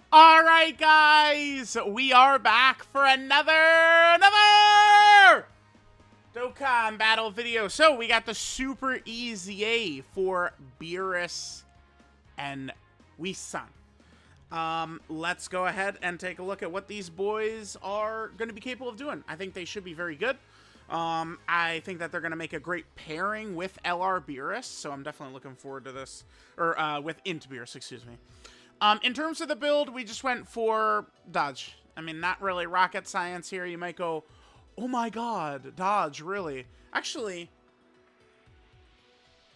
All right, guys, we are back for another Dokkan battle video. So we got the Super EZA for Beerus and whis. Let's go ahead and take a look at what these boys are going to be capable of doing. I think they should be very good. I think that they're going to make a great pairing with STR BEERUS, so I'm definitely looking forward to this. Or, with Int BEERUS, excuse me. In terms of the build, we just went for dodge. I mean, not really rocket science here. You might go, oh my god, dodge, really? Actually,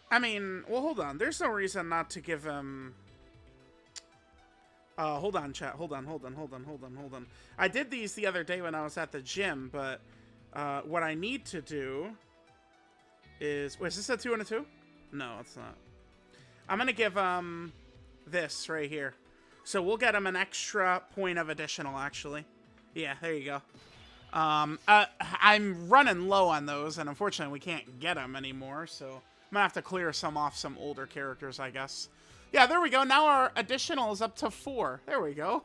I mean, well, hold on. There's no reason not to give him... hold on, chat. Hold on. I did these the other day when I was at the gym, but what I need to do is... Wait, is this a 2 and a 2? No, it's not. I'm going to give this right here. So we'll get him an extra point of additional, actually. Yeah, there you go. I'm running low on those, and unfortunately we can't get them anymore, so I'm gonna have to clear some off some older characters, I guess. Yeah, there we go. Now our additional is up to 4. There we go.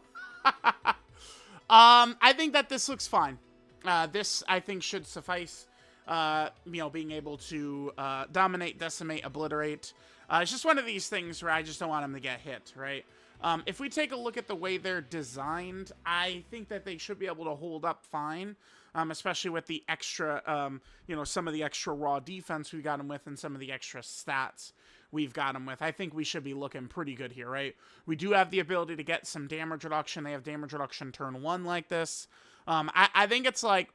I think that this looks fine. This, I think, should suffice, you know, being able to dominate, decimate, obliterate. It's just one of these things where I just don't want them to get hit, right? If we take a look at the way they're designed, I think that they should be able to hold up fine, especially with the extra, you know, some of the extra raw defense we got them with and some of the extra stats we've got them with. I think we should be looking pretty good here, right? We do have the ability to get some damage reduction. They have damage reduction turn 1 like this. I think it's like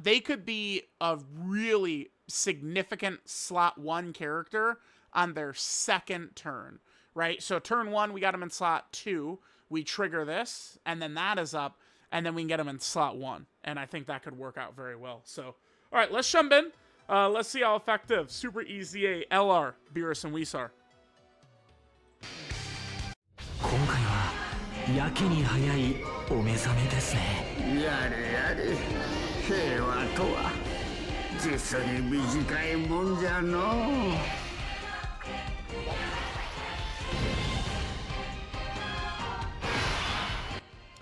they could be a really significant slot 1 character on their second turn, right? So turn 1, we got them in slot 2. We trigger this, and then that is up, and then we can get them in slot 1. And I think that could work out very well. So, all right, let's jump in. Let's see how effective Super EZA, STR, BEERUS, and whis are. 今回はやけに早いお目覚めですね。やれやれ、平和とは実に短いもんじゃのう。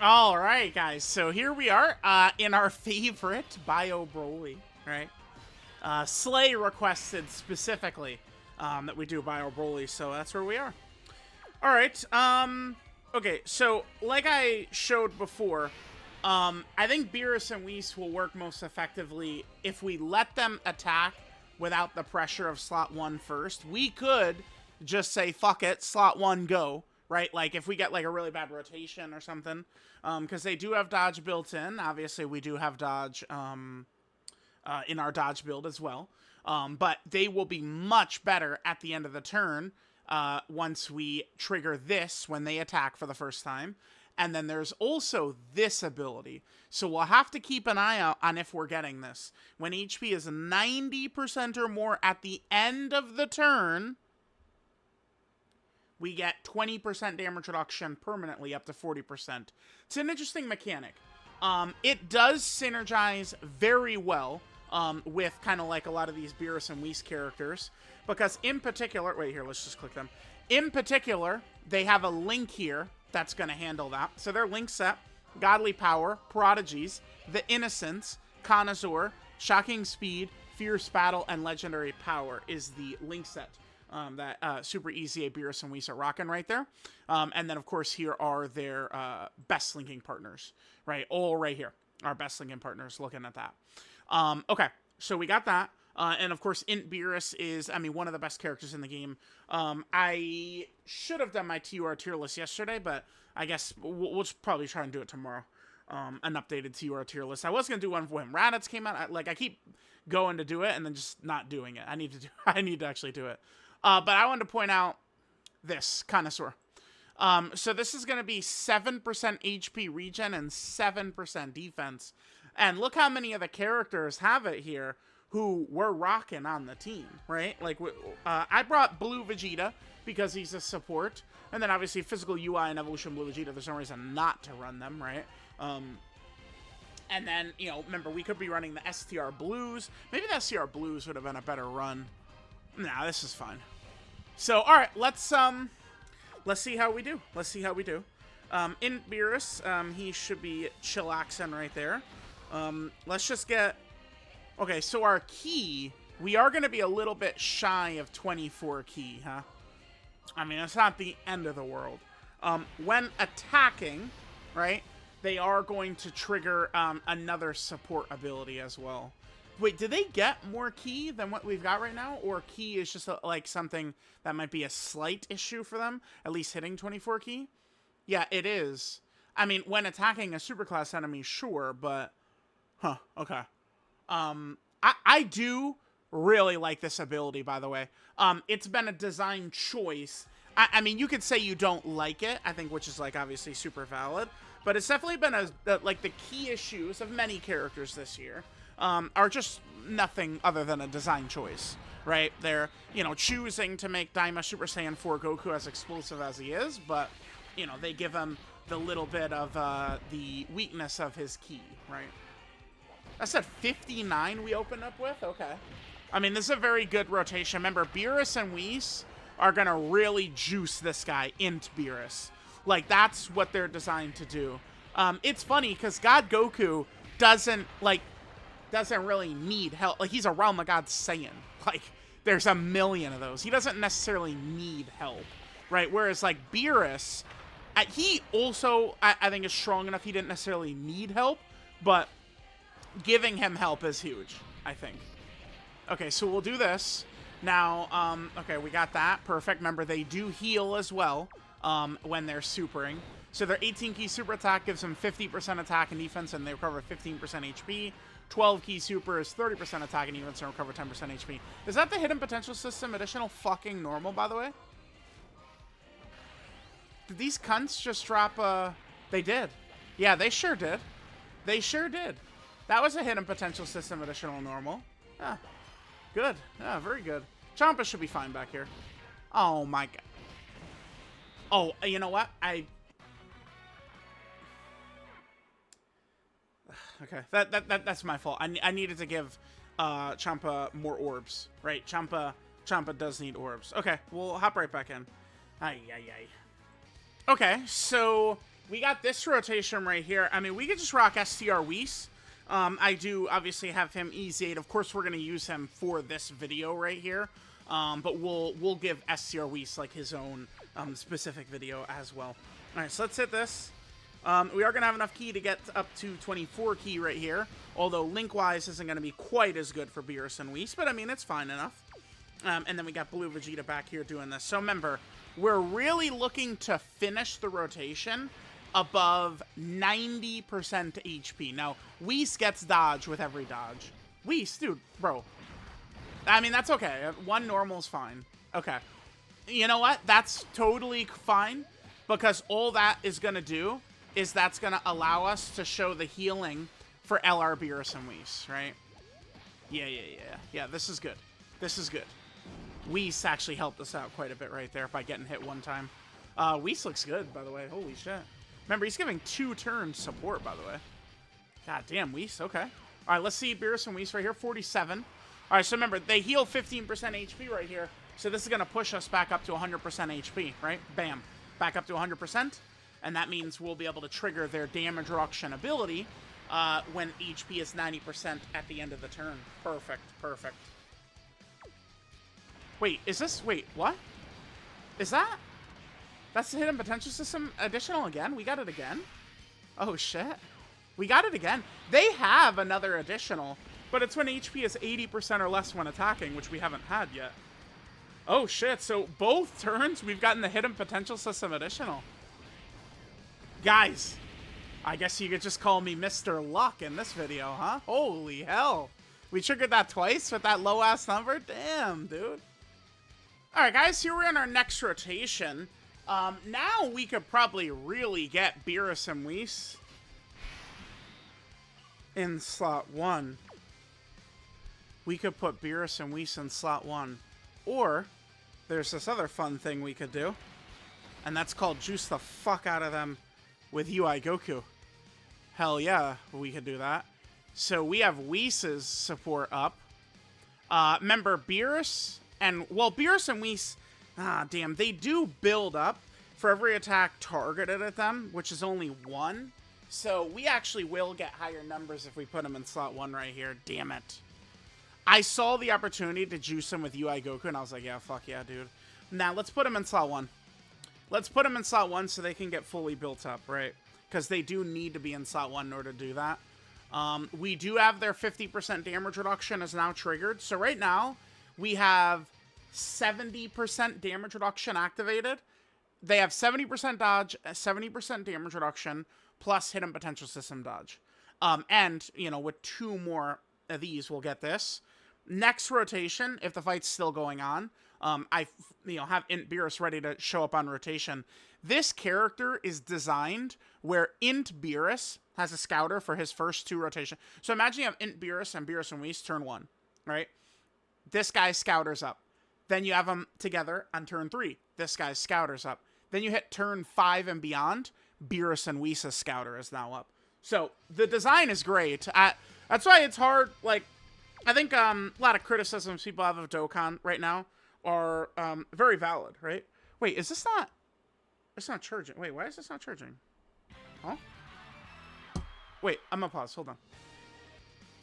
All right, guys. So here we are in our favorite Bio Broly, right? Slay requested specifically that we do Bio Broly, so that's where we are. All right. Okay, so like I showed before, I think BEERUS and whis will work most effectively if we let them attack without the pressure of slot 1 first. We could just say, fuck it, slot 1, go. Right, like if we get like a really bad rotation or something, because they do have dodge built in. Obviously, we do have dodge in our dodge build as well. But they will be much better at the end of the turn once we trigger this when they attack for the first time. And then there's also this ability. So we'll have to keep an eye out on if we're getting this. When HP is 90% or more at the end of the turn, we get 20% damage reduction permanently up to 40%. It's an interesting mechanic. It does synergize very well with kind of like a lot of these BEERUS and whis characters. Because in particular... Wait, here, let's just click them. In particular, they have a link here that's going to handle that. So their link set, Godly Power, Prodigies, The Innocence, Connoisseur, Shocking Speed, Fierce Battle, and Legendary Power is the link set. That Super EZA, BEERUS, and whis are rocking right there. And then, of course, here are their best linking partners, right? All right here. Our best linking partners, looking at that. Okay, so we got that. And, of course, Int BEERUS is, I mean, one of the best characters in the game. I should have done my TUR tier list yesterday, but I guess we'll probably try and do it tomorrow. An updated TUR tier list. I was going to do one when Raditz came out. I keep going to do it and then just not doing it. I need to actually do it. But I wanted to point out this, Connoisseur. So this is going to be 7% HP regen and 7% defense. And look how many of the characters have it here who we're rocking on the team, right? Like, I brought Blue Vegeta because he's a support. And then obviously Physical UI and Evolution Blue Vegeta, there's no reason not to run them, right? And then, you know, remember, we could be running the STR Blues. Maybe the STR Blues would have been a better run. Nah, this is fine. So, all right, let's see how we do. In Beerus, he should be chillaxing right there. Let's just get... Okay, so our key, we are going to be a little bit shy of 24 key, huh? I mean, it's not the end of the world. When attacking, right, they are going to trigger another support ability as well. Wait, did they get more key than what we've got right now? Or key is just like something that might be a slight issue for them, at least hitting 24 key? Yeah, it is. I mean, when attacking a superclass enemy, sure, but... Huh, okay. I do really like this ability, by the way. It's been a design choice. I mean, you could say you don't like it, I think, which is, like, obviously super valid. But it's definitely been, like, the key issues of many characters this year are just nothing other than a design choice, right? They're, you know, choosing to make Daima Super Saiyan 4 Goku as explosive as he is, but, you know, they give him the little bit of the weakness of his key, right? That's at 59 we opened up with? Okay. I mean, this is a very good rotation. Remember, Beerus and Whis are going to really juice this guy into Beerus. Like, that's what they're designed to do. It's funny, because God Goku doesn't really need help. Like, he's a Realm of God Saiyan. Like, there's a million of those. He doesn't necessarily need help, right? Whereas, like, Beerus, he also, I think, is strong enough he didn't necessarily need help, but giving him help is huge, I think. Okay, so we'll do this. Now, okay, we got that. Perfect. Remember, they do heal as well when they're supering. So their 18-key super attack gives them 50% attack and defense, and they recover 15% HP. 12-key super is 30% attack and defense, and recover 10% HP. Is that the hidden potential system additional fucking normal, by the way? Did these cunts just drop They did. Yeah, they sure did. They sure did. That was a hidden potential system additional normal. Yeah. Good. Yeah, very good. Champa should be fine back here. Oh my god. Oh, you know what? Okay, that's my fault. I needed to give Champa more orbs, right? Champa does need orbs. Okay, we'll hop right back in. Ay. Okay, so we got this rotation right here. I mean, we could just rock STR Whis. I do obviously have him EZA. Of course, we're gonna use him for this video right here. But we'll give STR Whis like his own specific video as well. All right, so let's hit this. We are gonna have enough key to get up to 24 key right here. Although link-wise isn't gonna be quite as good for Beerus and Whis, but I mean it's fine enough. And then we got Blue Vegeta back here doing this. So remember, we're really looking to finish the rotation above 90% HP. Now, Whis gets dodge with every dodge. Whis, dude, bro. I mean, that's okay. One normal's fine. Okay. You know what? That's totally fine, because all that is going to do is that's going to allow us to show the healing for LR Beerus and Whis, right? Yeah, this is good. This is good. Whis actually helped us out quite a bit right there by getting hit one time. Whis looks good, by the way. Holy shit. Remember, he's giving 2 turns support, by the way. God damn, Whis. Okay. All right, let's see Beerus and Whis right here. 47. All right, so remember, they heal 15% HP right here. So this is going to push us back up to 100% HP, right? Bam. Back up to 100%. And that means we'll be able to trigger their damage reduction ability when HP is 90% at the end of the turn. Perfect. Perfect. Wait, is this... Wait, what? Is that... That's the hidden potential system additional again? We got it again? Oh, shit. We got it again. They have another additional, but it's when HP is 80% or less when attacking, which we haven't had yet. Oh, shit. So both turns, we've gotten the hidden potential system additional. Guys, I guess you could just call me Mr. Luck in this video, huh? Holy hell. We triggered that twice with that low-ass number? Damn, dude. All right, guys, here we're in our next rotation. Now we could probably really get Beerus and Whis in slot 1. We could put Beerus and Whis in slot 1. Or, there's this other fun thing we could do. And that's called juice the fuck out of them with UI Goku. Hell yeah, we could do that. So we have Whis' support up. Remember, Beerus and... Well, Beerus and Whis... Ah, damn. They do build up. for every attack targeted at them, which is only 1. So we actually will get higher numbers if we put him in slot 1 right here. Damn it. I saw the opportunity to juice him with UI Goku, and I was like, yeah, fuck yeah, dude. Now, let's put him in slot 1. Let's put him in slot 1 so they can get fully built up, right? Because they do need to be in slot 1 in order to do that. We do have their 50% damage reduction is now triggered. So right now, we have 70% damage reduction activated. They have 70% dodge, 70% damage reduction, plus hidden potential system dodge. And, you know, with 2 more of these, we'll get this. Next rotation, if the fight's still going on, I have Int Beerus ready to show up on rotation. This character is designed where Int Beerus has a scouter for his first 2 rotations. So imagine you have Int Beerus and Whis turn 1, right? This guy scouters up. Then you have them together on turn 3. This guy scouters up. Then you hit turn 5 and beyond. Beerus and Whis' scouter is now up. So the design is great. That's why it's hard. Like, I think a lot of criticisms people have of Dokkan right now are very valid, right? Wait, is this not... It's not charging. Wait, why is this not charging? Huh? Wait, I'm gonna pause. Hold on.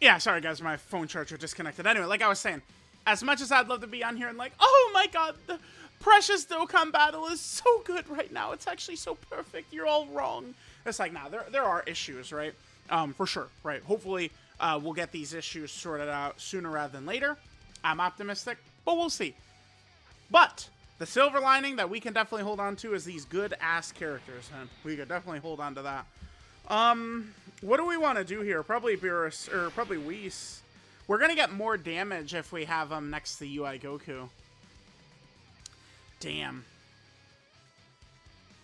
Yeah, sorry, guys. My phone charger disconnected. Anyway, like I was saying, as much as I'd love to be on here and like, oh my god, the precious Dokkan battle is so good right now. It's actually so perfect. You're all wrong. It's like, nah, there are issues, right? For sure, right? Hopefully, we'll get these issues sorted out sooner rather than later. I'm optimistic, but we'll see. But the silver lining that we can definitely hold on to is these good-ass characters, and we could definitely hold on to that. What do we want to do here? Probably Beerus, or probably Whis. We're going to get more damage if we have him next to UI Goku. Damn.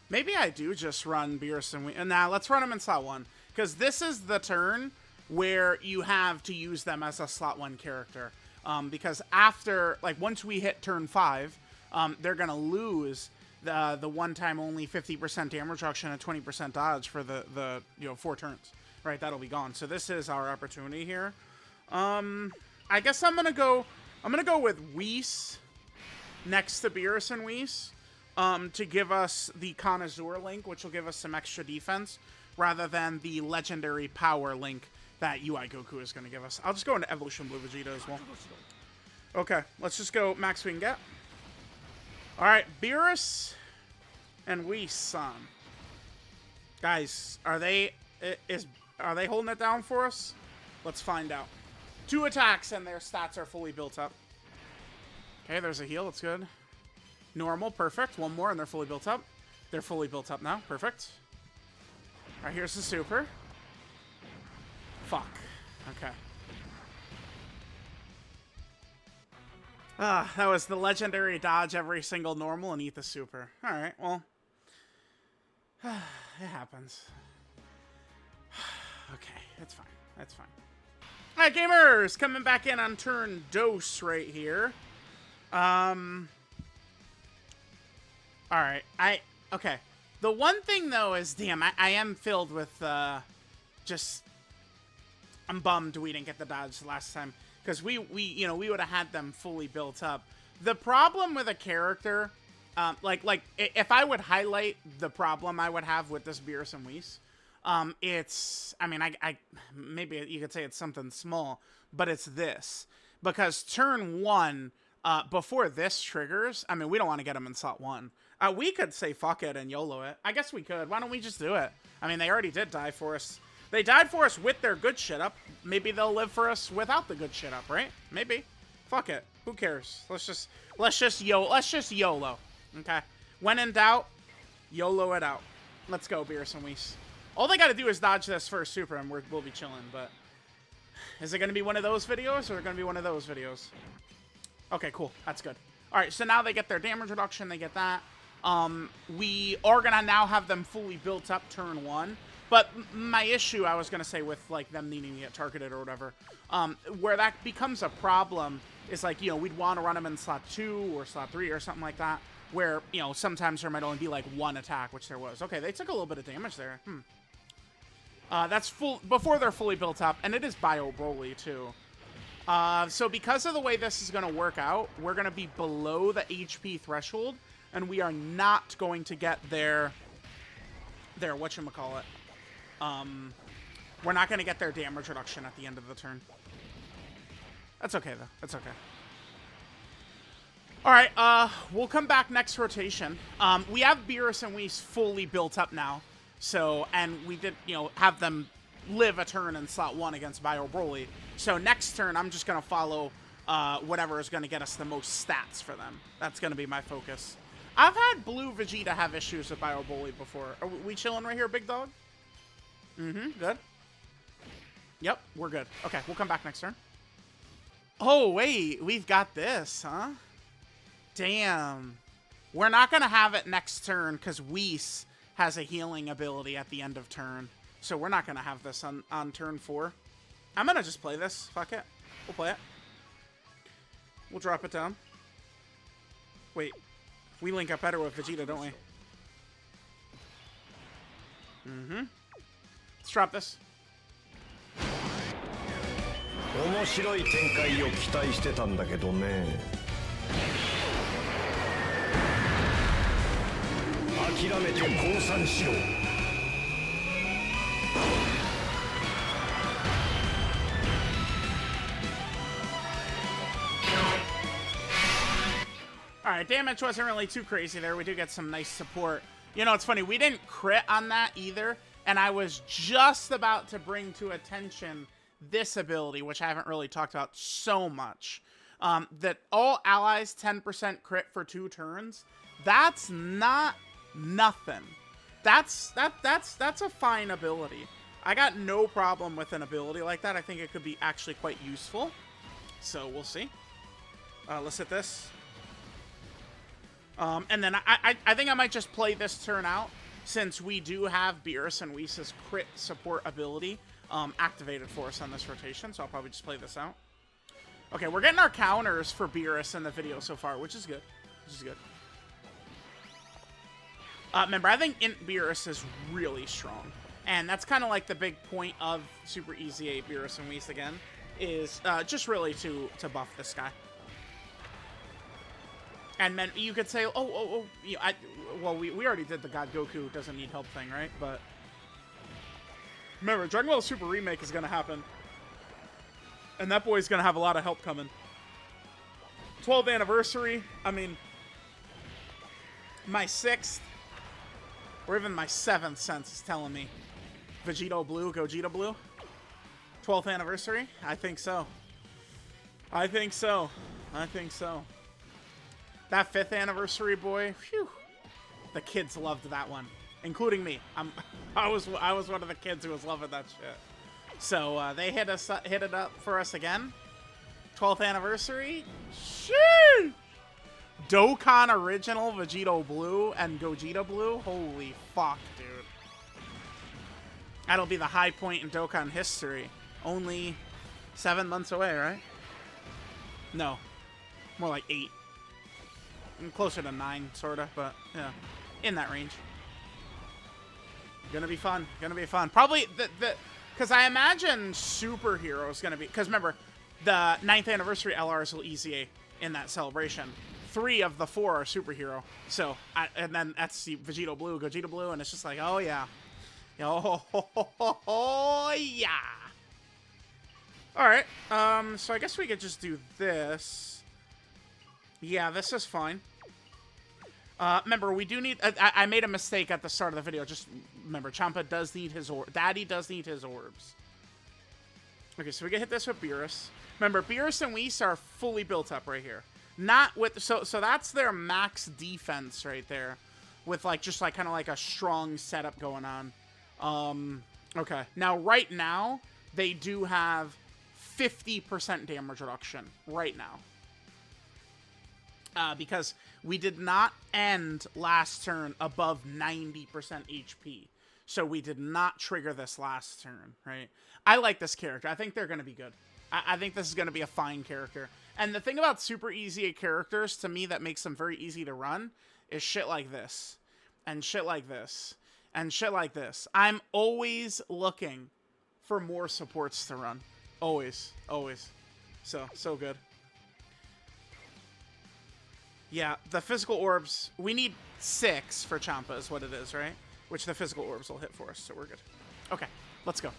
Maybe I do just run Beerus and Whis. Nah, let's run them in slot 1. Because this is the turn where you have to use them as a slot 1 character. Because after, like, once we hit turn 5, they're going to lose the one-time only 50% damage reduction and 20% dodge for the 4 turns. Right, that'll be gone. So this is our opportunity here. I guess I'm gonna go with Whis next to Beerus and Whis to give us the Connoisseur link, which will give us some extra defense, rather than the legendary power link that UI Goku is going to give us. I'll just go into Evolution Blue Vegeta as well. Okay, let's just go max we can get. Alright, Beerus and Whis. Guys, are they holding it down for us? Let's find out. 2 attacks and their stats are fully built up. Okay, there's a heal. That's good. Normal. Perfect. 1 more and they're fully built up. They're fully built up now. Perfect. Alright, here's the super. Fuck. Okay. That was the legendary dodge every single normal and eat the super. Alright, well. It happens. Okay, it's fine. That's fine. Alright, gamers! Coming back in on turn dose right here. Alright, okay. The one thing, though, is, damn, I am filled with, just... I'm bummed we didn't get the dodge last time. Because we would have had them fully built up. The problem with a character... like, if I would highlight the problem I would have with this Beerus and Whis... it's, I mean, I maybe you could say it's something small, but it's this. Because turn 1, before this triggers, I mean, we don't want to get them in slot 1. We could say fuck it and YOLO it. I guess we could. Why don't we just do it? I mean, they already did die for us. They died for us with their good shit up. Maybe they'll live for us without the good shit up, right? Maybe. Fuck it. Who cares? Let's just YOLO. Okay? When in doubt, YOLO it out. Let's go, Beerus and Whis. All they gotta do is dodge this first super and we'll be chilling, but... Is it gonna be one of those videos, or gonna be one of those videos? Okay, cool. That's good. Alright, so now they get their damage reduction, they get that. We are gonna now have them fully built up turn 1. But my issue, I was gonna say, with, like, them needing to get targeted or whatever, where that becomes a problem is, like, we'd want to run them in slot 2 or slot 3 or something like that, where, sometimes there might only be, like, 1 attack, which there was. Okay, they took a little bit of damage there. That's before they're fully built up, and it is Bio Broly, too. So because of the way this is going to work out, we're going to be below the HP threshold and we are not going to get their whatchamacallit. We're not going to get their damage reduction at the end of the turn. That's okay, though. That's okay. All right, we'll come back next rotation. We have Beerus and Whis fully built up now. So, and we did, you know, have them live a turn in slot 1 against Bio Broly. So next turn, I'm just going to follow whatever is going to get us the most stats for them. That's going to be my focus. I've had Blue Vegeta have issues with Bio Broly before. Are we chilling right here, big dog? Mm-hmm, good. Yep, we're good. Okay, we'll come back next turn. Oh, wait, we've got this, huh? Damn. We're not going to have it next turn because Whis has a healing ability at the end of turn. So we're not going to have this on turn 4. I'm going to just play this. Fuck it. We'll play it. We'll drop it down. Wait. We link up better with Vegeta, don't we? Mm-hmm. Let's drop this. 面白い展開を期待してたんだけどね。諦めて降参しろ。Alright, damage wasn't really too crazy there. We do get some nice support. You know, it's funny, we didn't crit on that either, and I was just about to bring to attention this ability, which I haven't really talked about so much. That all allies 10% crit for 2 turns. That's not nothing. That's a fine ability. I got no problem with an ability like that. I think it could be actually quite useful. So we'll see. Let's hit this. And then I think I might just play this turn out, since we do have Beerus and Whis' crit support ability activated for us on this rotation, so I'll probably just play this out. Okay, we're getting our counters for Beerus in the video so far, which is good. Which is good. Remember, I think Int Beerus is really strong, and that's kind of like the big point of Super EZA Beerus and Whis again, is just really to buff this guy. And then you could say, well, we already did the God Goku doesn't need help thing, right? But remember, Dragon Ball Super Remake is going to happen. And that boy's going to have a lot of help coming. 12th anniversary, I mean, my 6th, or even my 7th sense is telling me Vegito Blue, Gogeta Blue. 12th anniversary? I think so. I think so. I think so. That 5th anniversary, boy, phew. The kids loved that one, including me. I was one of the kids who was loving that shit. So they hit it up for us again. 12th anniversary. Sheesh! Dokkan Original, Vegito Blue, and Gogeta Blue. Holy fuck, dude. That'll be the high point in Dokkan history. Only 7 months away, right? No. More like 8. Closer to 9, sort of, but yeah, in that range. Gonna be fun. Gonna be fun. Probably because I imagine Superhero is gonna be, because remember, the 9th anniversary LRs will EZA in that celebration. 3 of the 4 are Superhero. So, and then that's the Vegito Blue, Gogeta Blue, and it's just like, oh yeah, oh yeah. All right. So I guess we could just do this. Yeah, this is fine. Remember, we do need... I made a mistake at the start of the video. Just remember, Champa does need his orbs. Daddy does need his orbs. Okay, so we can hit this with Beerus. Remember, Beerus and Whis are fully built up right here. Not with... So that's their max defense right there. With, like, just, like, kind of like a strong setup going on. Okay. Now, right now, they do have 50% damage reduction. Right now. Because we did not end last turn above 90% HP. So we did not trigger this last turn, right? I like this character. I think they're going to be good. I think this is going to be a fine character. And the thing about super easy characters, to me, that makes them very easy to run, is shit like this. And shit like this. And shit like this. I'm always looking for more supports to run. Always. Always. So good. Yeah, the physical orbs, we need 6 for Champa is what it is, right? Which the physical orbs will hit for us, so we're good. Okay, let's go.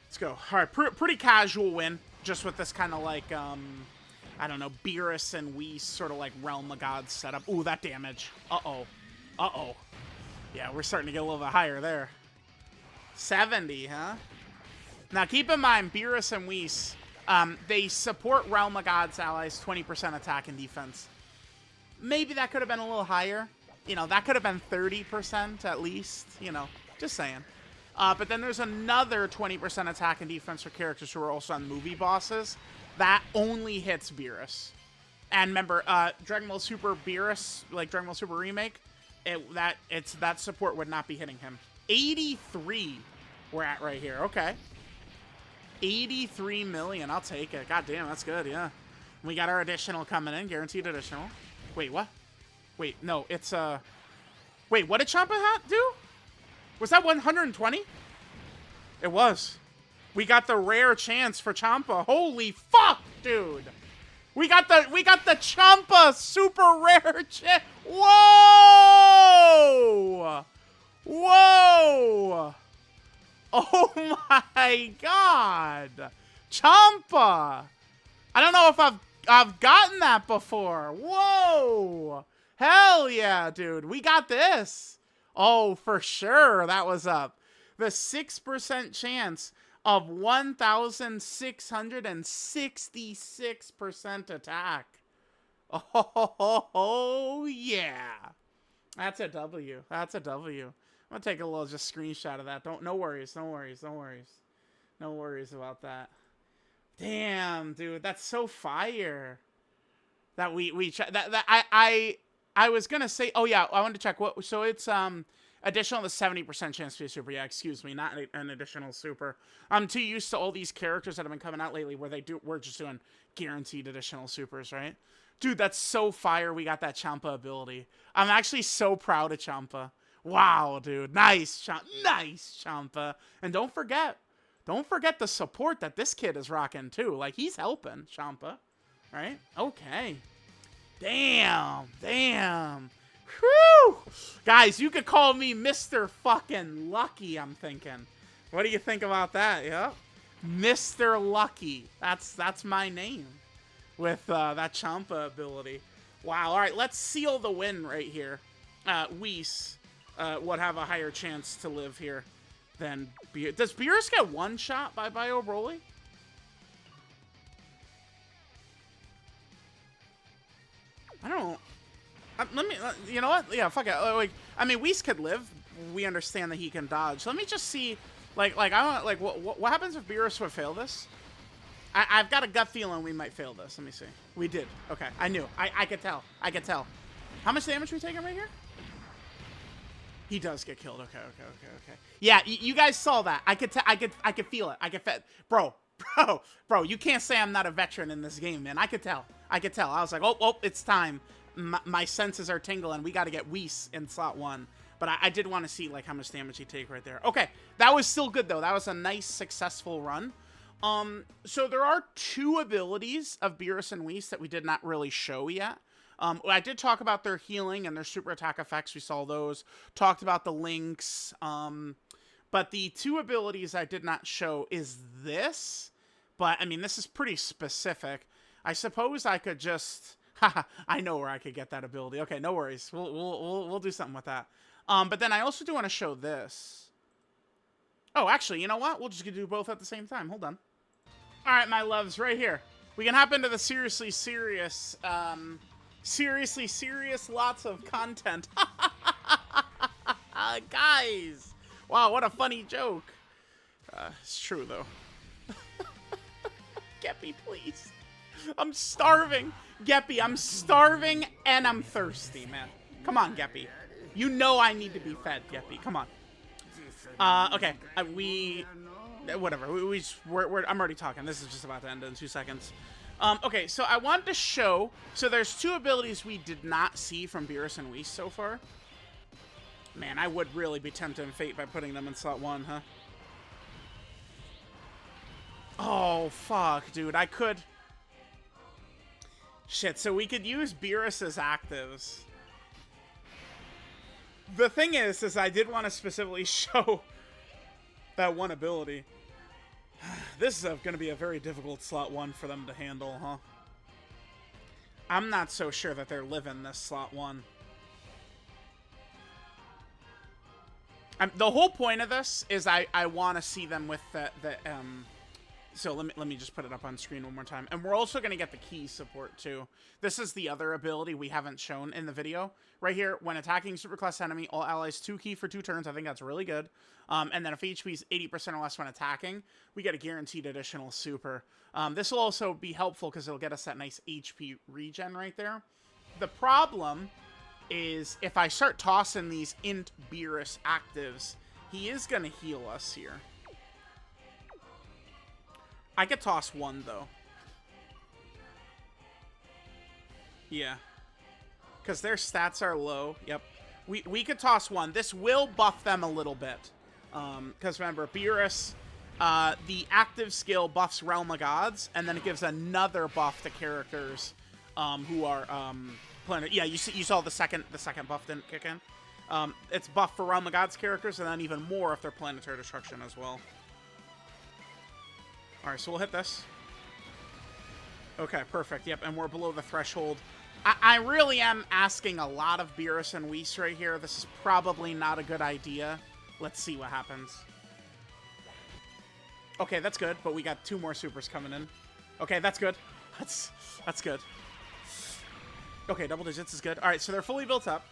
Let's go. All right, pretty casual win, just with this kind of like, I don't know, Beerus and Whis sort of like Realm of God setup. Ooh, that damage. Uh-oh. Uh-oh. Yeah, we're starting to get a little bit higher there. 70, huh? Now, keep in mind, Beerus and Whis, they support Realm of God's allies 20% attack and defense. Maybe that could have been a little higher. You know, that could have been 30% at least. You know, just saying. But then there's another 20% attack and defense for characters who are also on movie bosses. That only hits Beerus. And remember, Dragon Ball Super Beerus, like Dragon Ball Super Remake, that support would not be hitting him. 83 we're at right here. Okay. 83 million. I'll take it. God damn, that's good, yeah. We got our additional coming in. Guaranteed additional. Wait, what? Wait, no, it's, Wait, what did Champa do? Was that 120? It was. We got the rare chance for Champa. Holy fuck, dude. We got the Champa super rare chance. Whoa! Whoa! Oh my god! Champa! I don't know if I've gotten that before. Whoa! Hell yeah, dude. We got this. Oh, for sure. That was up. The 6% chance of 1,666% attack. Oh, yeah. That's a W. That's a W. I'm gonna take a little just screenshot of that. No worries, no worries, no worries. No worries about that. Damn, dude, that's so fire. That I was gonna say, oh yeah, I wanted to check what. So it's additional to 70% chance to be a super. Yeah, excuse me, not an additional super. I'm too used to all these characters that have been coming out lately where we're just doing guaranteed additional supers, right? Dude, that's so fire. We got that Champa ability. I'm actually so proud of Champa. Wow, dude, nice, nice Champa. And don't forget the support that this kid is rocking too. Like he's helping Champa, right? Okay. Damn. Whew. Guys, you could call me Mr. fucking Lucky, I'm thinking. What do you think about that? Yeah? Mr. Lucky. That's my name with that Champa ability. Wow. All right, let's seal the win right here. Whis would have a higher chance to live here than Beerus. Does Beerus get one shot by Bio Broly? I don't. Let me. You know what? Yeah, fuck it. Like, I mean, Whis could live. We understand that he can dodge. Let me just see. Like I want. Like, what happens if Beerus would fail this? I've got a gut feeling we might fail this. Let me see. We did. Okay, I knew. I could tell. I could tell. How much damage are we taking right here? He does get killed. Okay. Yeah, you guys saw that. I could feel it. I could feel. Bro. You can't say I'm not a veteran in this game, man. I could tell. I was like, oh, it's time. My senses are tingling. We got to get Whis in slot 1. But I did want to see like how much damage he take right there. Okay, that was still good though. That was a nice successful run. So there are 2 abilities of Beerus and Whis that we did not really show yet. I did talk about their healing and their super attack effects. We saw those. Talked about the links. But the 2 abilities I did not show is this. But, I mean, this is pretty specific. I suppose I could just... Haha, I know where I could get that ability. Okay, no worries. We'll do something with that. But then I also do want to show this. Oh, actually, you know what? We'll just do both at the same time. Hold on. All right, my loves, right here. We can hop into the seriously serious lots of content. Guys. Wow, what a funny joke. It's true, though. Geppy, please. I'm starving. Geppy, I'm starving and I'm thirsty, man. Come on, Geppy. You know I need to be fed, Geppy. Come on. Okay. Whatever. I'm already talking. This is just about to end in 2 seconds. Okay, so I wanted to show... So there's 2 abilities we did not see from Beerus and Whis so far. Man, I would really be tempted in fate by putting them in slot 1, huh? Oh, fuck, dude. I could... Shit, so we could use Beerus as actives. The thing is I did want to specifically show that one ability. This is going to be a very difficult slot 1 for them to handle, huh? I'm not so sure that they're living this slot 1. The whole point of this is I want to see them with so let me just put it up on screen one more time. And we're also going to get the key support too. This is the other ability we haven't shown in the video. Right here, when attacking superclass enemy, all allies 2 key for 2 turns. I think that's really good. And then if HP is 80% or less when attacking, we get a guaranteed additional super. This will also be helpful because it'll get us that nice HP regen right there. The problem is if I start tossing these int Beerus actives, he is going to heal us here. I could toss 1 though. Yeah. Because their stats are low. Yep. We could toss 1. This will buff them a little bit. Because remember, Beerus, the active skill buffs Realm of Gods, and then it gives another buff to characters who are planet. Yeah, you saw the second buff didn't kick in. It's buff for Realm of Gods characters, and then even more if they're Planetary Destruction as well. Alright, so we'll hit this. Okay, perfect. Yep, and we're below the threshold. I really am asking a lot of Beerus and Whis right here. This is probably not a good idea. Let's see what happens. Okay, that's good, but we got 2 more supers coming in. Okay, that's good. That's good. Okay, double digits is good. Alright, so they're fully built up.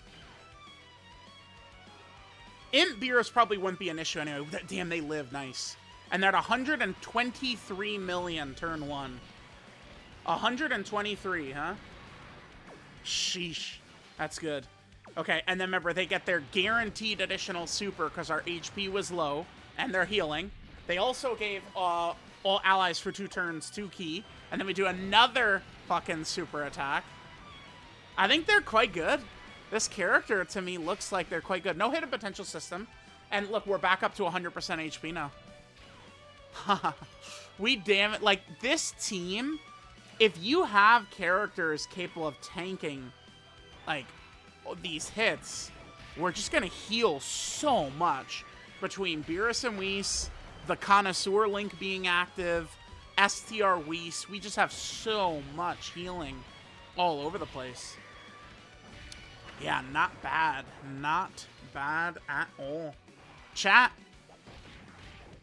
Int Beerus probably wouldn't be an issue anyway. Damn, they live nice. And they're at 123 million turn 1. 123, huh? Sheesh. That's good. Okay, and then remember, they get their guaranteed additional super because our HP was low, and they're healing. They also gave all allies for 2 turns 2 key, and then we do another fucking super attack. I think they're quite good. This character, to me, looks like they're quite good. No hidden potential system. And look, we're back up to 100% HP now. We damn it. Like, this team, if you have characters capable of tanking, like, these hits, we're just going to heal so much. Between Beerus and Whis, the Connoisseur Link being active, STR Whis, we just have so much healing all over the place. Yeah, not bad. Not bad at all. Chat.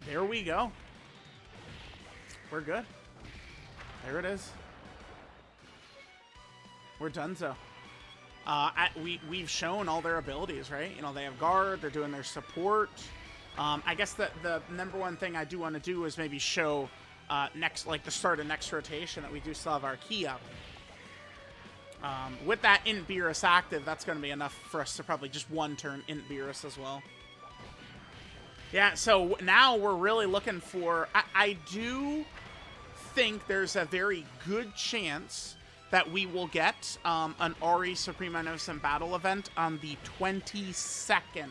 There we go. We're good. There it is. We're donezo. We've shown all their abilities, right? You know, they have guard. They're doing their support. I guess the number one thing I do want to do is maybe show next, like the start of next rotation, that we do still have our key up. With that int Beerus active, that's going to be enough for us to probably just 1 turn int Beerus as well. Yeah, so now we're really looking for... I do think there's a very good chance that we will get an Ari Supreme Magnificent Battle event on the 22nd.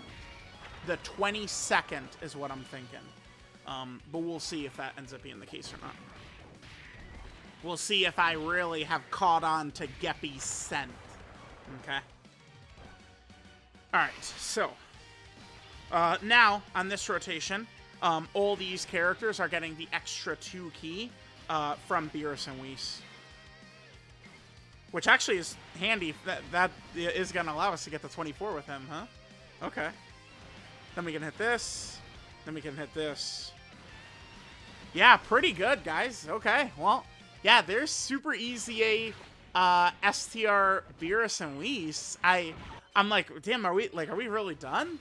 The 22nd is what I'm thinking. But we'll see if that ends up being the case or not. We'll see if I really have caught on to Geppy's scent. Okay. Alright, so... now, on this rotation, all these characters are getting the extra 2 key from Beerus and Whis. Which actually is handy. That is going to allow us to get to 24 with him, huh? Okay. Then we can hit this. Then we can hit this. Yeah, pretty good, guys. Okay, well, yeah, there's super easy STR Beerus and Whis. I'm like, damn, are we really done?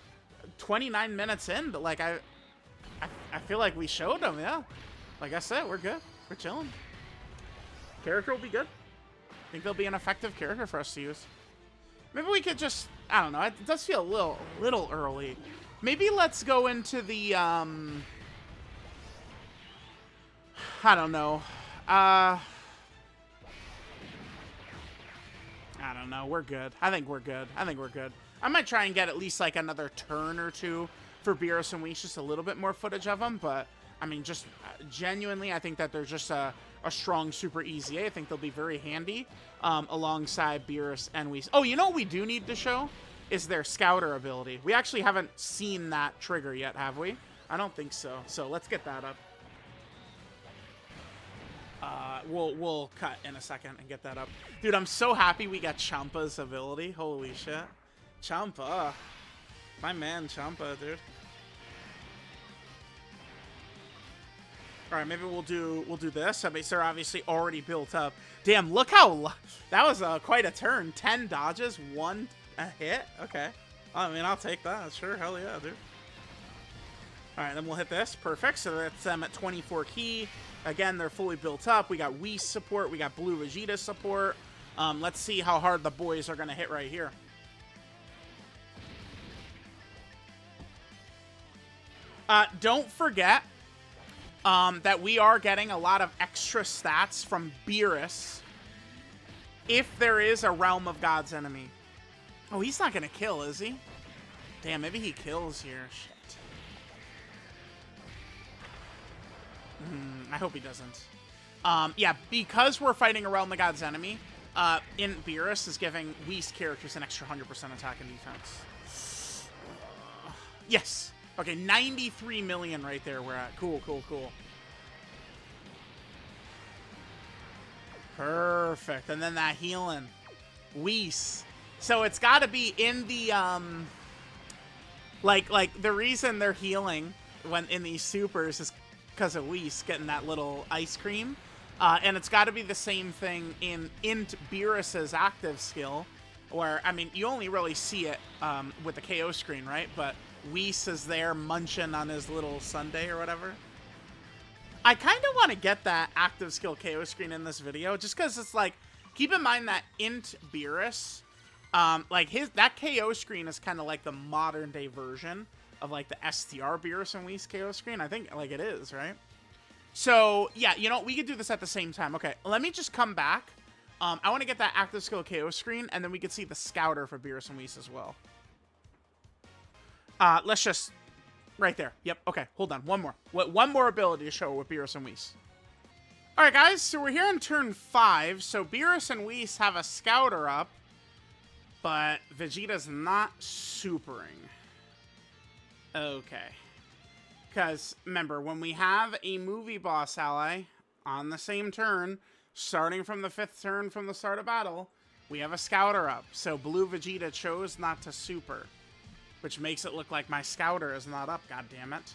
29 minutes in, but like I feel like we showed them, yeah. Like I said, we're good. We're chilling. Character will be good. I think they'll be an effective character for us to use. Maybe we could just, I don't know, it does feel a little early. Maybe let's go into the I don't know. I don't know. We're good. I think we're good. I might try and get at least like another turn or 2 for Beerus and Whis, just a little bit more footage of them, but I mean, just genuinely, I think that they're just a strong Super EZA. I think they'll be very handy alongside Beerus and Whis. Oh, you know what we do need to show? Is their Scouter ability. We actually haven't seen that trigger yet, have we? I don't think so. So let's get that up. We'll cut in a second and get that up. Dude, I'm so happy we got Champa's ability. Holy shit. Champa. My man Champa, dude. All right, maybe we'll do this. I mean, they're obviously already built up. Damn, look how that was quite a turn. 10 dodges, 1 a hit. Okay. I mean, I'll take that. Sure, hell yeah, dude. All right, then we'll hit this. Perfect. So that's them at 24 key. Again, they're fully built up. We got Whis support. We got Blue Vegeta support. Let's see how hard the boys are going to hit right here. Don't forget that we are getting a lot of extra stats from Beerus if there is a Realm of God's enemy. Oh, he's not going to kill, is he? Damn, maybe he kills here. Shit. I hope he doesn't. Yeah, because we're fighting a Realm of God's enemy, in Beerus is giving Whis characters an extra 100% attack and defense. Yes. Okay, 93 million right there we're at. Cool, cool, cool. Perfect. And then that healing. Whis. So it's got to be in the, like the reason they're healing when in these supers is because of Whis getting that little ice cream. And it's got to be the same thing in Beerus's active skill, where, I mean, you only really see it with the KO screen, right? But Whis is there munching on his little sundae or whatever. I kind of want to get that active skill KO screen in this video, just because it's like, keep in mind that int Beerus, like that KO screen is kind of like the modern day version of like the STR Beerus and Whis KO screen. I think like it is, right? So yeah, you know, we could do this at the same time. Okay, let me just come back. I want to get that active skill KO screen, and then we could see the Scouter for Beerus and Whis as well. Let's just... Right there. Yep, okay. Hold on. One more. One more ability to show with Beerus and Whis. Alright, guys. So we're here on turn 5. So Beerus and Whis have a Scouter up. But Vegeta's not supering. Okay. Because, remember, when we have a movie boss ally on the same turn, starting from the 5th turn from the start of battle, we have a Scouter up. So Blue Vegeta chose not to super. Which makes it look like my Scouter is not up, goddammit.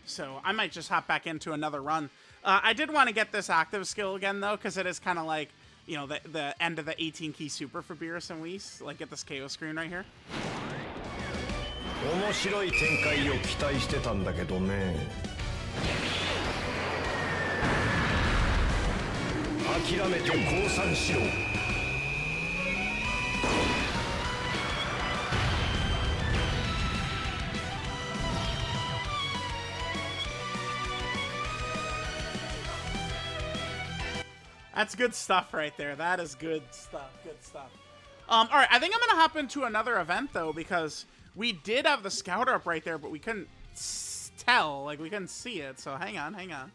So I might just hop back into another run. I did want to get this active skill again, though, because it is kind of like, you know, the end of the 18-key super for Beerus and Whis. Like, get this KO screen right here. 面白い展開を期待してたんだけどね。諦めて降参しろ。That's good stuff right there. That is good stuff. Good stuff. All right, I think I'm gonna hop into another event though, because we did have the Scouter up right there, but we couldn't tell, like we couldn't see it. So hang on, hang on.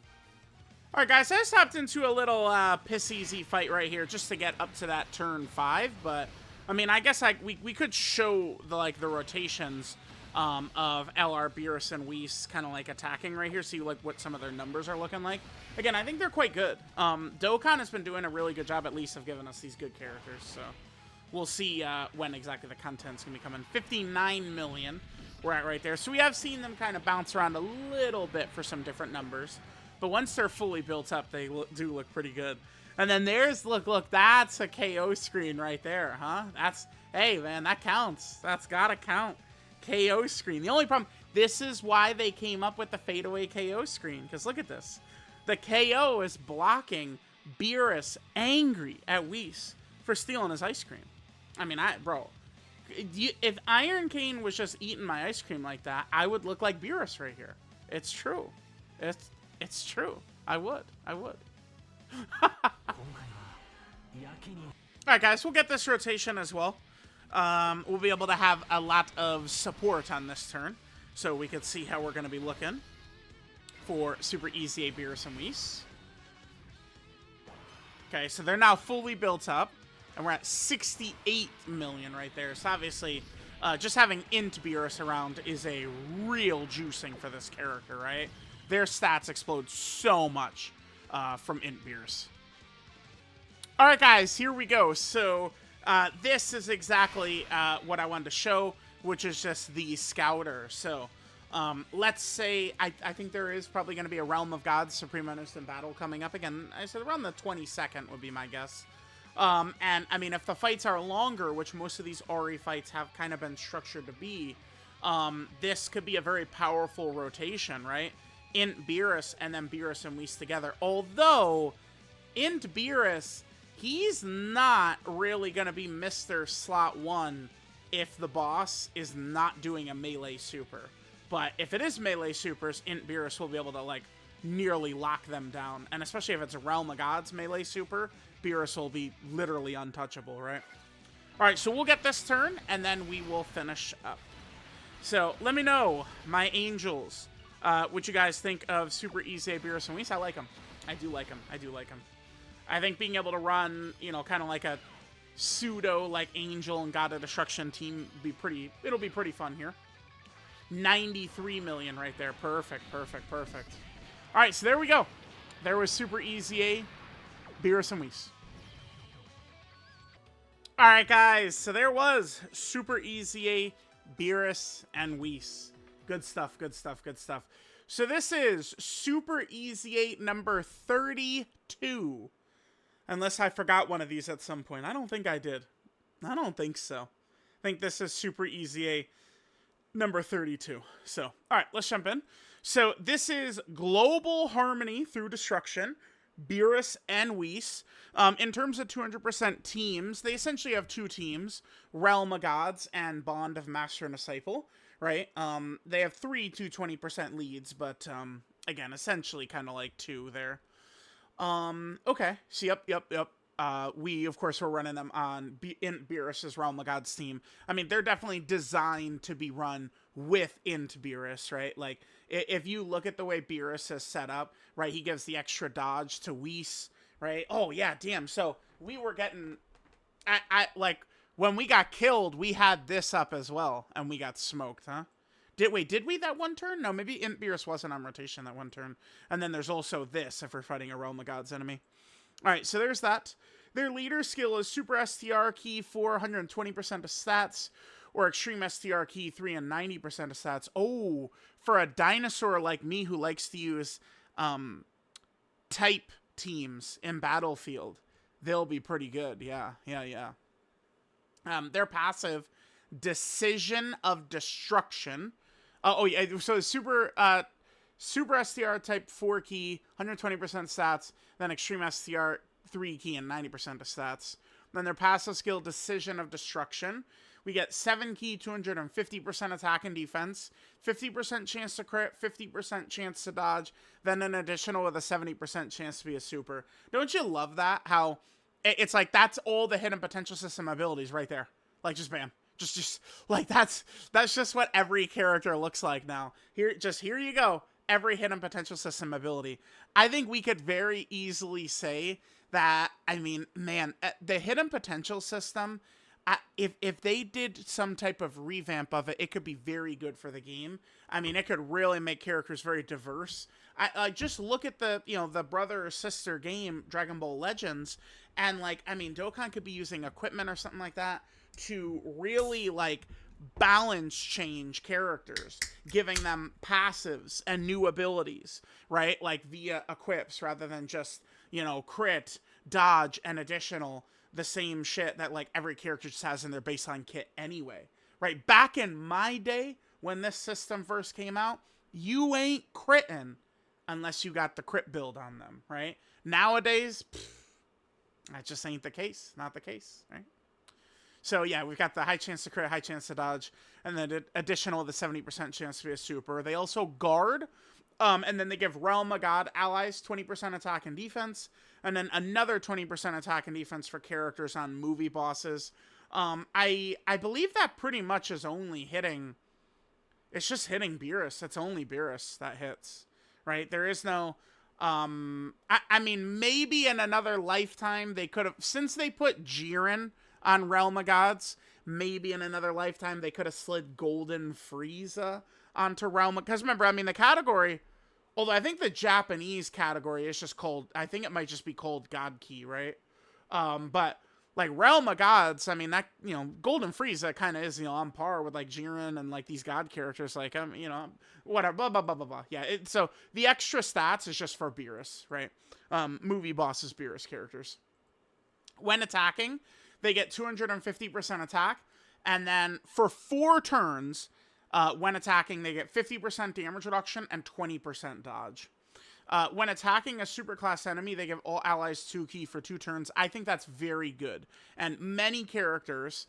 All right, guys, I just hopped into a little piss easy fight right here just to get up to that turn 5. But I mean, I guess we could show the the rotations of LR Beerus and Whis kind of like attacking right here, see like what some of their numbers are looking like. Again, I think they're quite good. Dokkan has been doing a really good job, at least, of giving us these good characters. So we'll see when exactly the content's gonna be coming. 59 million we're at right there. So we have seen them kind of bounce around a little bit for some different numbers, but once they're fully built up, they do look pretty good. And then there's look, that's a KO screen right there, huh? That's, hey man, that counts. That's gotta count. KO screen. The only problem, this is why they came up with the fadeaway KO screen, because look at this. The KO is blocking Beerus angry at Whis for stealing his ice cream. I mean, bro, if Iron Cane was just eating my ice cream like that, I would look like Beerus right here. It's true. It's true. I would. Alright, guys, we'll get this rotation as well. We'll be able to have a lot of support on this turn, so we can see how we're going to be looking. for Super EZA Beerus and Whis. Okay, so they're now fully built up, and we're at 68 million right there. So obviously, just having Int Beerus around is a real juicing for this character, right? Their stats explode so much from Int Beerus. All right, guys, here we go. So this is exactly what I wanted to show, which is just the Scouter. So let's say, I think there is probably going to be a Realm of Gods Supreme Innocent Battle coming up again. I said around the 22nd would be my guess. And, I mean, if the fights are longer, which most of these Ori fights have kind of been structured to be, this could be a very powerful rotation, right? Int Beerus and then Beerus and Whis together. Although, Int Beerus, he's not really going to be Mr. Slot 1 if the boss is not doing a melee super. But if it is melee supers, Int Beerus will be able to, like, nearly lock them down. And especially if it's a Realm of Gods melee super, Beerus will be literally untouchable, right? Alright, so we'll get this turn, and then we will finish up. So, let me know, my angels, what you guys think of Super EZA Beerus and Whis. I like them. I do like them. I do like them. I think being able to run, you know, kind of like a pseudo, like, Angel and God of Destruction team it'll be pretty fun here. 93 million right there. Perfect, perfect, perfect. Alright, so there we go. There was Super EZA Beerus and Whis. Alright, guys, so there was Super EZA Beerus and Whis. Good stuff, good stuff, good stuff. So this is Super EZA number 32. Unless I forgot one of these at some point. I don't think I did. I don't think so. I think this is Super EZA number 32. So, all right, let's jump in. So this is Global Harmony Through Destruction, Beerus and Whis. In terms of 200% teams, they essentially have two teams, Realm of Gods and Bond of Master and Disciple, right? They have three 220% leads, but again, essentially kind of like two there. Okay, so yep. We, of course, were running them on Int Beerus' Realm of Gods team. I mean, they're definitely designed to be run with Int Beerus, right? Like, if you look at the way Beerus is set up, right, he gives the extra dodge to Whis, right? Oh, yeah, damn. So, we were getting... like, when we got killed, we had this up as well, and we got smoked, huh? Did we that one turn? No, maybe Int Beerus wasn't on rotation that one turn. And then there's also this if we're fighting a Realm of Gods enemy. Alright, so there's that. Their leader skill is Super STR Key 4, 120% of stats, or Extreme STR Key 3 and 90% of stats. Oh, for a dinosaur like me who likes to use type teams in Battlefield, they'll be pretty good. Yeah. Their passive, Decision of Destruction. Oh yeah, so Super STR type 4 key, 120% stats, then Extreme STR 3 key and 90% of stats. Then their passive skill, Decision of Destruction. We get 7 key, 250% attack and defense, 50% chance to crit, 50% chance to dodge, then an additional with a 70% chance to be a super. Don't you love that? How it's like that's all the hidden potential system abilities right there. Like just bam. Just like that's just what every character looks like now. Here you go. Every hidden potential system ability. I think we could very easily say that, I mean, man, the hidden potential system, if they did some type of revamp of it, it could be very good for the game. I mean, it could really make characters very diverse. I just look at the, the brother or sister game, Dragon Ball Legends, and like, I mean, Dokkan could be using equipment or something like that to really like balance change characters, giving them passives and new abilities, right? Like via equips rather than just, crit, dodge, and additional, the same shit that like every character just has in their baseline kit anyway, right? Back in my day when this system first came out, you ain't critting unless you got the crit build on them, right? Nowadays, that just ain't the case. Not the case, right? So yeah, we've got the high chance to crit, high chance to dodge, and then additional the 70% chance to be a super. They also guard, and then they give Realm of God allies 20% attack and defense, and then another 20% attack and defense for characters on movie bosses. I believe that pretty much is only hitting. It's just hitting Beerus. It's only Beerus that hits, right? There is no, I mean, maybe in another lifetime they could have, since they put Jiren on Realm of Gods, maybe in another lifetime they could have slid Golden Frieza onto Realm of, because remember, I mean, the category, although I think the Japanese category is just called, I think it might just be called God Key, right? But like Realm of Gods, I mean, that, you know, Golden Frieza kind of is, you know, on par with like Jiren and like these god characters, like, you know, whatever, blah, blah, blah, blah, blah. Yeah, so the extra stats is just for Beerus, right? Movie bosses, Beerus characters. When attacking, they get 250% attack, and then for 4 turns, when attacking, they get 50% damage reduction and 20% dodge. When attacking a superclass enemy, they give all allies 2 ki for 2 turns. I think that's very good. And many characters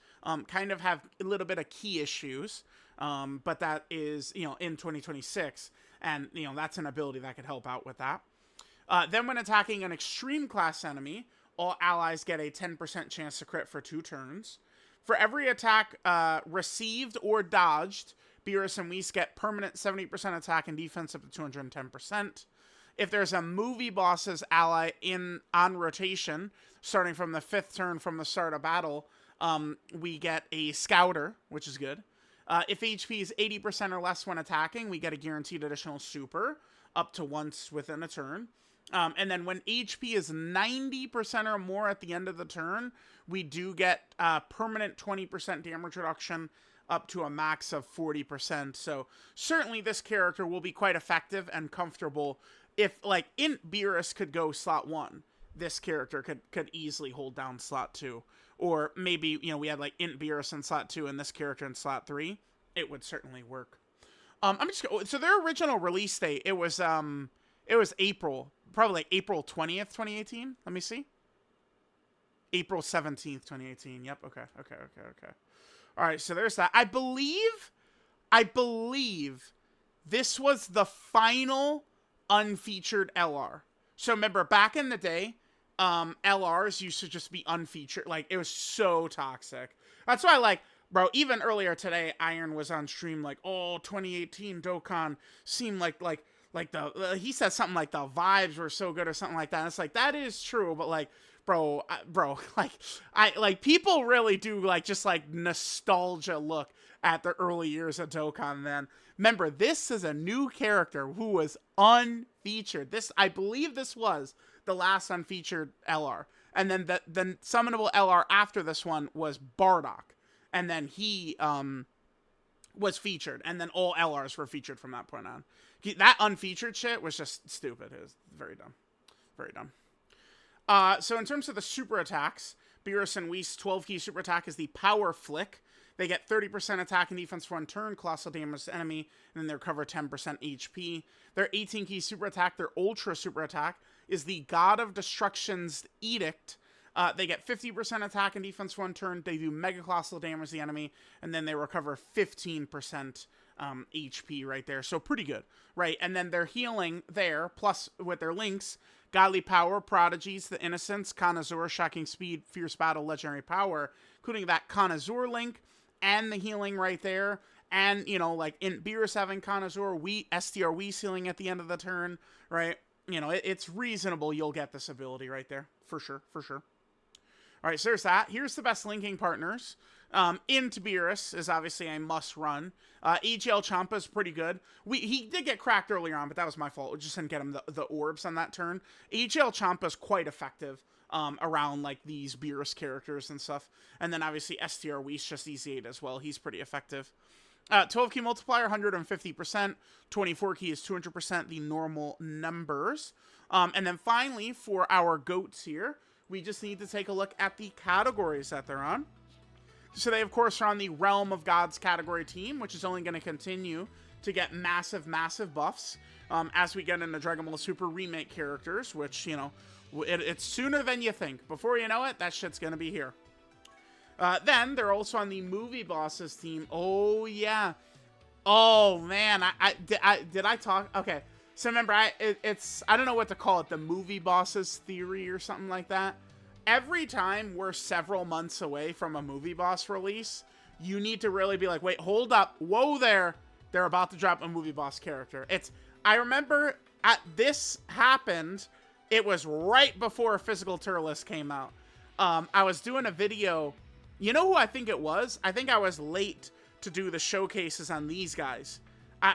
kind of have a little bit of key issues, but that is, you know, in 2026, and, you know, that's an ability that could help out with that. Then when attacking an extreme class enemy, all allies get a 10% chance to crit for 2 turns. For every attack received or dodged, Beerus and Whis get permanent 70% attack and defense up to 210%. If there's a movie boss's ally on rotation, starting from the 5th turn from the start of battle, we get a Scouter, which is good. If HP is 80% or less when attacking, we get a guaranteed additional super, up to once within a turn. And then when HP is 90% or more at the end of the turn, we do get permanent 20% damage reduction up to a max of 40%. So certainly this character will be quite effective and comfortable. If, like, Int Beerus could go slot 1, this character could easily hold down slot 2. Or maybe, you know, we had, like, Int Beerus in slot 2 and this character in slot 3. It would certainly work. So their original release date, it was April, probably like April 20th, 2018. Let me see. April 17th, 2018. Yep, okay. All right, so there's that. I believe this was the final unfeatured LR. So remember, back in the day, LRs used to just be unfeatured. Like, it was so toxic. That's why, like, bro, even earlier today, Iron was on stream like, oh, 2018 Dokkan seemed like the, he said something like the vibes were so good or something like that. And it's like, that is true, but like, bro, like people really do like just like nostalgia look at the early years of Dokkan then. Remember, this is a new character who was unfeatured. I believe this was the last unfeatured LR. And then the summonable LR after this one was Bardock. And then he was featured. And then all LRs were featured from that point on. That unfeatured shit was just stupid. It was very dumb. Very dumb. So in terms of the super attacks, Beerus and Whis 12 key super attack is the Power Flick. They get 30% attack and defense for 1 turn, colossal damage to enemy, and then they recover 10% HP. Their 18 key super attack, their ultra super attack, is the God of Destruction's Edict. They get 50% attack and defense for 1 turn. They do mega colossal damage to the enemy, and then they recover 15% HP right there. So pretty good, right? And then their healing there, plus with their links, Godly Power, Prodigies, The Innocents, Connoisseur, Shocking Speed, Fierce Battle, Legendary Power, including that Connoisseur link, and the healing right there, and, you know, like, in Beerus having Connoisseur, STR Whis healing at the end of the turn, right? You know, it's reasonable you'll get this ability right there, for sure. All right, so there's that. Here's the best linking partners. Into Beerus is obviously a must-run. AGL Champa is pretty good. He did get cracked earlier on, but that was my fault. We just didn't get him the orbs on that turn. AGL Champa is quite effective around, like, these Beerus characters and stuff. And then, obviously, STR Whis, just EZ8 as well. He's pretty effective. 12 key multiplier, 150%. 24 key is 200%, the normal numbers. And then, finally, for our goats here, we just need to take a look at the categories that they're on. So they, of course, are on the Realm of Gods category team, which is only going to continue to get massive, massive buffs as we get into Dragon Ball Super Remake characters, which, you know, it's sooner than you think. Before you know it, that shit's going to be here. Then they're also on the Movie Bosses team. Oh, yeah. Oh, man. Did I talk? Okay. So remember, I don't know what to call it, the Movie Bosses theory or something like that. Every time we're several months away from a movie boss release, you need to really be like, wait, hold up. Whoa there. They're about to drop a movie boss character. I remember this happened, it was right before Physical Turles came out. I was doing a video. You know who I think it was? I think I was late to do the showcases on these guys,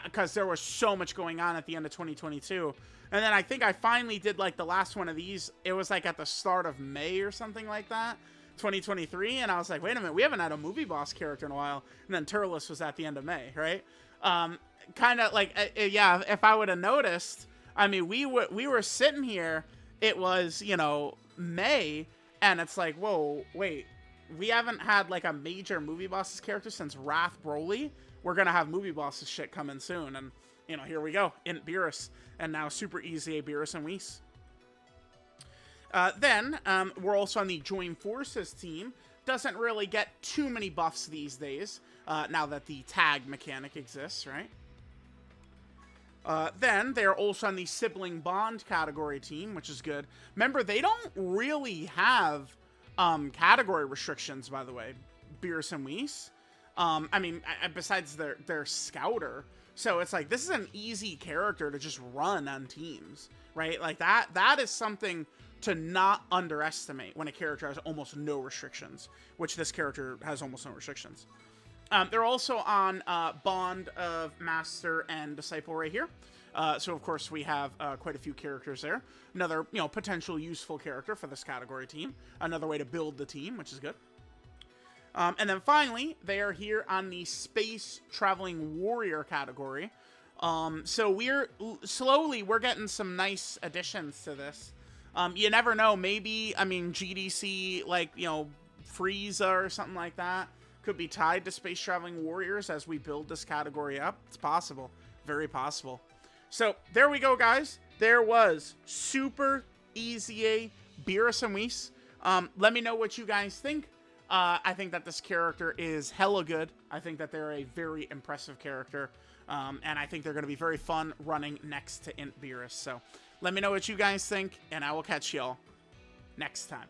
because there was so much going on at the end of 2022. And then I think I finally did like the last one of these. It was like at the start of May or something like that, 2023. And I was like, wait a minute, we haven't had a movie boss character in a while. And then Turles was at the end of May, right? Kind of like, yeah, if I would have noticed, I mean, we were sitting here, it was, you know, May, and it's like, whoa, wait, we haven't had like a major movie bosses character since Wrath Broly. We're gonna have movie bosses shit coming soon, and you know, here we go, Int Beerus, and now Super EZA Beerus and Whis. Then we're also on the Join Forces team. Doesn't really get too many buffs these days, now that the tag mechanic exists, right? Then they're also on the Sibling Bond category team, which is good. Remember, they don't really have category restrictions, by the way, Beerus and Whis. I mean, besides their scouter. So it's like, this is an easy character to just run on teams, right? Like that is something to not underestimate when a character has almost no restrictions, which this character has almost no restrictions. They're also on Bond of Master and Disciple right here. So of course we have quite a few characters there. Another, you know, potential useful character for this category team. Another way to build the team, which is good. And then finally, they are here on the Space Traveling Warrior category. So we're getting some nice additions to this. You never know, maybe, I mean, GDC, like, you know, Frieza or something like that could be tied to Space Traveling Warriors as we build this category up. It's possible. Very possible. So there we go, guys. There was Super EZA Beerus and Whis. Let me know what you guys think. I think that this character is hella good. I think that they're a very impressive character. And I think they're going to be very fun running next to Int Beerus. So let me know what you guys think, and I will catch y'all next time.